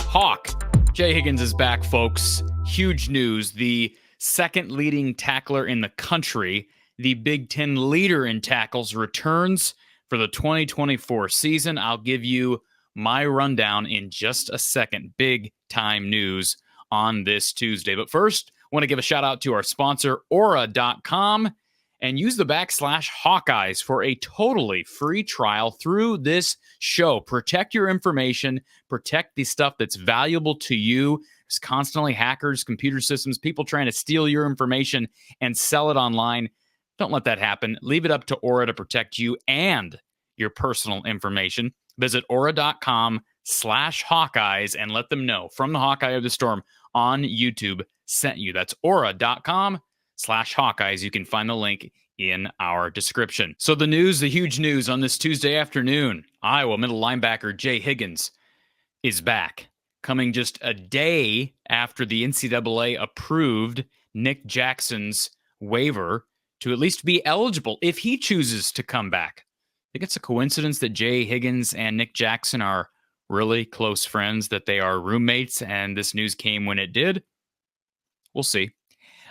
Hawk. Jay Higgins is back, folks. Huge news. The second leading tackler in the country, the Big Ten leader in tackles, returns for the 2024 season. I'll give you my rundown in just a second. Big time news on this Tuesday. But first, I want to give a shout out to our sponsor, Aura.com, and use the /Hawkeyes for a totally free trial through this show. Protect your information, protect the stuff that's valuable to you. There's constantly hackers, computer systems, people trying to steal your information and sell it online. Don't let that happen. Leave it up to Aura to protect you and your personal information. Visit Aura.com/Hawkeyes and let them know From the Hawkeye of the Storm on YouTube sent you. That's Aura.com/Hawkeyes. You can find the link in our description. So the huge news on this Tuesday afternoon, Iowa middle linebacker Jay Higgins is back, coming just a day after the NCAA approved Nick Jackson's waiver to at least be eligible if he chooses to come back. I think it's a coincidence that Jay Higgins and Nick Jackson are really close friends, that they are roommates, and this news came when it did. We'll see.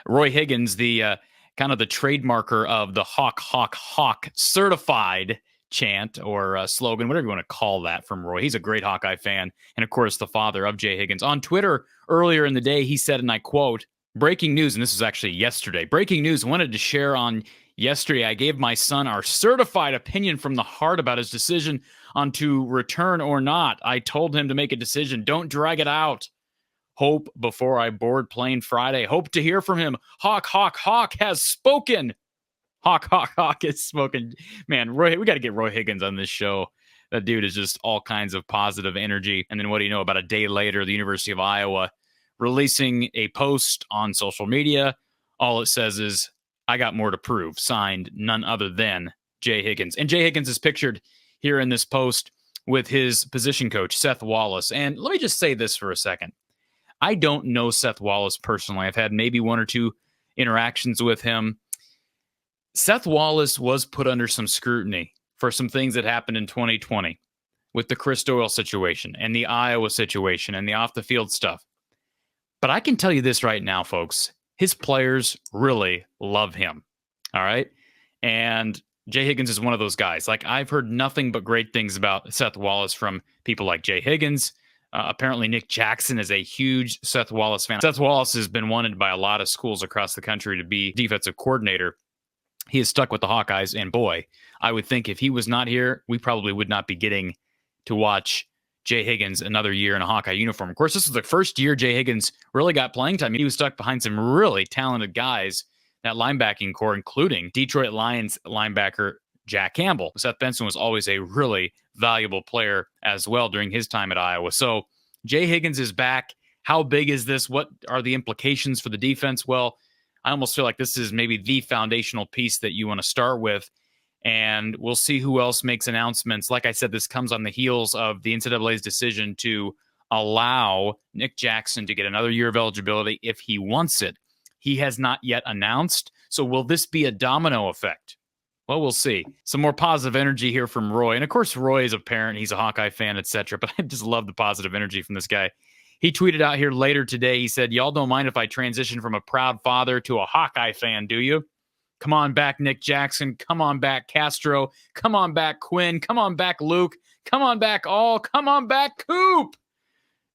Roy Higgins, the kind of the trademarker of the Hawk certified chant or slogan, whatever you want to call that from Roy. He's a great Hawkeye fan and, of course, the father of Jay Higgins. On Twitter earlier in the day, he said, and I quote, "Breaking news," and this was actually yesterday. "Breaking news, wanted to share on yesterday. I gave my son our certified opinion from the heart about his decision on to return or not. I told him to make a decision. Don't drag it out. Hope before I board plane Friday. Hope to hear from him. Hawk has spoken." Hawk has spoken. Man, Roy, we got to get Roy Higgins on this show. That dude is just all kinds of positive energy. And then what do you know, about a day later, the University of Iowa releasing a post on social media. All it says is, "I got more to prove." Signed none other than Jay Higgins. And Jay Higgins is pictured here in this post with his position coach, Seth Wallace. And let me just say this for a second. I don't know Seth Wallace personally. I've had maybe one or two interactions with him. Seth Wallace was put under some scrutiny for some things that happened in 2020 with the Chris Doyle situation and the Iowa situation and the off-the-field stuff. But I can tell you this right now, folks. His players really love him. All right? And Jay Higgins is one of those guys. Like, I've heard nothing but great things about Seth Wallace from people like Jay Higgins. Apparently, Nick Jackson is a huge Seth Wallace fan. Seth Wallace has been wanted by a lot of schools across the country to be defensive coordinator. He is stuck with the Hawkeyes, and boy, I would think if he was not here, we probably would not be getting to watch Jay Higgins another year in a Hawkeye uniform. Of course, this was the first year Jay Higgins really got playing time. He was stuck behind some really talented guys, that linebacking core, including Detroit Lions linebacker Jack Campbell. Seth Benson was always a really valuable player as well during his time at Iowa. So Jay Higgins is back. How big is this? What are the implications for the defense? Well, I almost feel like this is maybe the foundational piece that you want to start with. And we'll see who else makes announcements. Like I said, this comes on the heels of the NCAA's decision to allow Nick Jackson to get another year of eligibility if he wants it. He has not yet announced. So will this be a domino effect? Well, we'll see. Some more positive energy here from Roy. And of course, Roy is a parent. He's a Hawkeye fan, etc. But I just love the positive energy from this guy. He tweeted out here later today. He said, "Y'all don't mind if I transition from a proud father to a Hawkeye fan, do you? Come on back, Nick Jackson. Come on back, Castro. Come on back, Quinn. Come on back, Luke. Come on back, all. Come on back, Coop."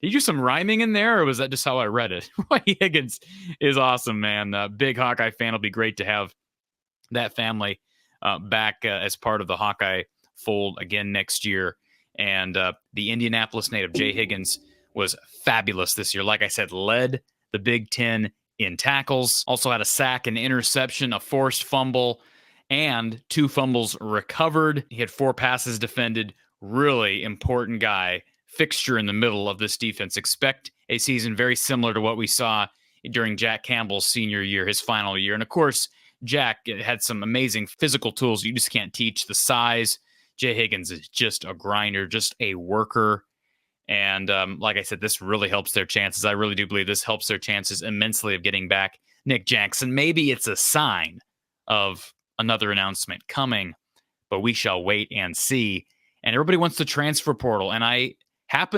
Did you do some rhyming in there, or was that just how I read it? Roy Higgins is awesome, man. Big Hawkeye fan. It'll be great to have that family back as part of the Hawkeye fold again next year. And the Indianapolis native, Jay Higgins, was fabulous this year. Like I said, led the Big Ten in tackles, also had a sack, an interception, a forced fumble, and 2 fumbles recovered. He had 4 passes defended. Really important guy, fixture in the middle of this defense. Expect a season very similar to what we saw during Jack Campbell's senior year, his final year. And of course, Jack had some amazing physical tools you just can't teach. The size. Jay Higgins is just a grinder, just a worker. And like I said, this really helps their chances. I really do believe this helps their chances immensely of getting back Nick Jackson. Maybe it's a sign of another announcement coming, but we shall wait and see. and everybody wants to transfer portal. And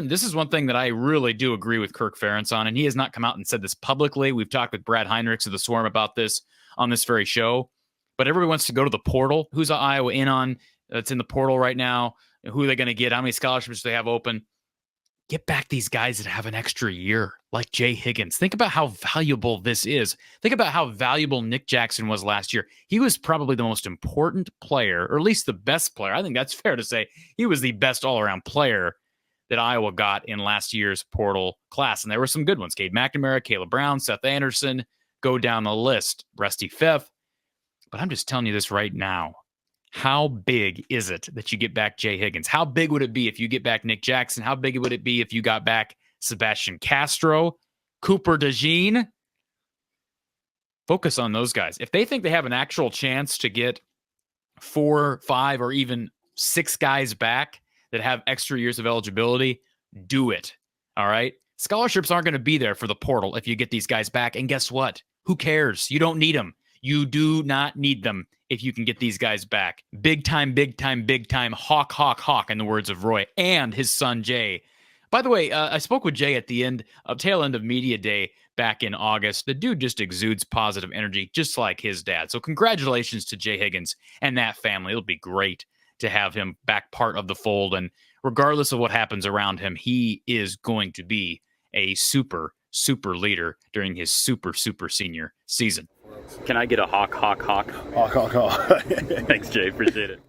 this is one thing that I really do agree with Kirk Ferentz on, and he has not come out and said this publicly. We've talked with Brad Heinrichs of the Swarm about this on this very show. But everybody wants to go to the portal. Who's Iowa in on that's in the portal right now? Who are they going to get? How many scholarships do they have open? Get back these guys that have an extra year, like Jay Higgins. Think about how valuable this is. Think about how valuable Nick Jackson was last year. He was probably the most important player, or at least the best player. I think that's fair to say. He was the best all-around player that Iowa got in last year's portal class. And there were some good ones. Cade McNamara, Caleb Brown, Seth Anderson. Go down the list. Rusty Fifth. But I'm just telling you this right now. How big is it that you get back Jay Higgins? How big would it be if you get back Nick Jackson? How big would it be if you got back Sebastian Castro, Cooper DeJean? Focus on those guys. If they think they have an actual chance to get 4, 5, or even 6 guys back that have extra years of eligibility, do it. All right? Scholarships aren't going to be there for the portal if you get these guys back. And guess what? Who cares? You don't need them. You do not need them if you can get these guys back. Big time, big time, big time. Hawk, hawk, hawk, in the words of Roy and his son, Jay. By the way, I spoke with Jay at the tail end of Media Day back in August. The dude just exudes positive energy, just like his dad. So congratulations to Jay Higgins and that family. It'll be great to have him back part of the fold. And regardless of what happens around him, he is going to be a super leader during his super senior season. Can I get a hawk, hawk, hawk? Hawk, hawk, hawk. Thanks, Jay. Appreciate it.